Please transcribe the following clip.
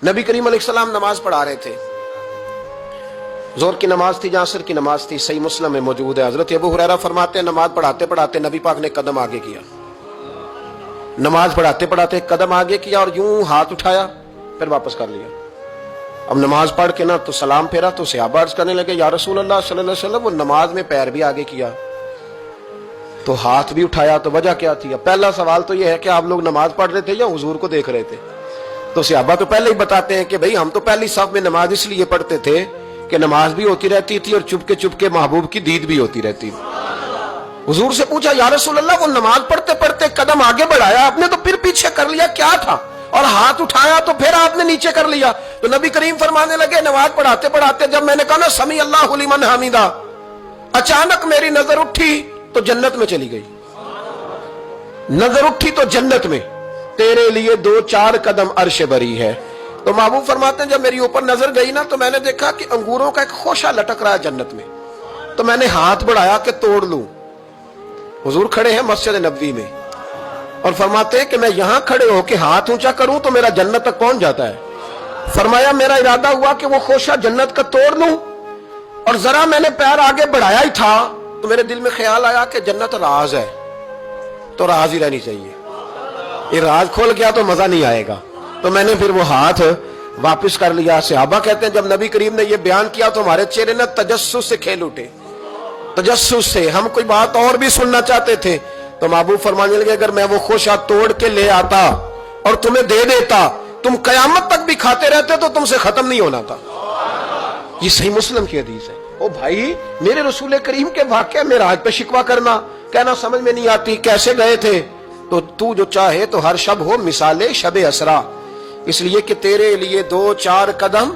نبی کریم علیہ السلام نماز پڑھا رہے تھے، ظہر کی نماز تھی یا عصر کی نماز تھی، صحیح مسلم میں موجود ہے۔ حضرت ابو ہریرہ فرماتے ہیں نماز پڑھاتے پڑھاتے نبی پاک نے قدم آگے کیا، نماز پڑھاتے پڑھاتے قدم آگے کیا اور یوں ہاتھ اٹھایا پھر واپس کر لیا۔ اب نماز پڑھ کے نا تو سلام پھیرا تو صحابہ عرض کرنے لگے یا رسول اللہ صلی اللہ علیہ وسلم وہ نماز میں پیر بھی آگے کیا تو ہاتھ بھی اٹھایا، تو وجہ کیا تھی؟ پہلا سوال تو یہ ہے کہ آپ لوگ نماز پڑھ رہے تھے یا حضور کو دیکھ رہے تھے؟ تو صحابہ تو پہلے ہی بتاتے ہیں کہ بھئی ہم تو پہلی صف میں نماز اس لیے پڑھتے تھے کہ نماز بھی ہوتی رہتی تھی اور چپ کے محبوب کی دید بھی ہوتی رہتی تھی۔ حضور سے پوچھا یا رسول اللہ وہ نماز پڑھتے پڑھتے قدم آگے بڑھایا آپ نے تو پھر پیچھے کر لیا، کیا تھا؟ اور ہاتھ اٹھایا تو پھر آپ نے نیچے کر لیا۔ تو نبی کریم فرمانے لگے نماز پڑھاتے پڑھاتے جب میں نے کہا نا سمی اللہ لمن حمیدہ، اچانک میری نظر اٹھی تو جنت میں چلی گئی، نظر اٹھی تو جنت میں، تیرے لیے 2-4 قدم عرش بری ہے۔ تو محبوب فرماتے ہیں جب میری اوپر نظر گئی نا تو میں نے دیکھا کہ انگوروں کا ایک خوشہ لٹک رہا ہے جنت میں، تو میں نے ہاتھ بڑھایا کہ توڑ لوں۔ حضور کھڑے ہیں مسجد نبوی میں اور فرماتے ہیں کہ میں یہاں کھڑے ہو کے ہاتھ اونچا کروں تو میرا جنت تک پہنچ جاتا ہے۔ فرمایا میرا ارادہ ہوا کہ وہ خوشہ جنت کا توڑ لوں، اور ذرا میں نے پیر آگے بڑھایا ہی تھا تو میرے دل میں خیال آیا کہ جنت راز ہے تو راز ہی رہنی چاہیے، یہ راز کھول گیا تو مزہ نہیں آئے گا، تو میں نے پھر وہ ہاتھ واپس کر لیا۔ صحابہ کہتے ہیں جب نبی کریم نے یہ بیان کیا تو ہمارے چہرے نے تجسس سے کھیل اٹھے، تجسس سے ہم کوئی بات اور بھی سننا چاہتے تھے۔ تو محبوب فرمانے لگے اگر میں وہ خوشہ توڑ کے لے آتا اور تمہیں دے دیتا تم قیامت تک بھی کھاتے رہتے تو تم سے ختم نہیں ہونا تھا۔ یہ صحیح مسلم کی حدیث ہے۔ او بھائی میرے رسول کریم کے واقعہ معراج پہ شکوہ کرنا، کہنا سمجھ میں نہیں آتی کیسے گئے تھے، تو جو چاہے تو ہر شب ہو مثال شب اسرا، اس لیے کہ تیرے لیے 2-4 قدم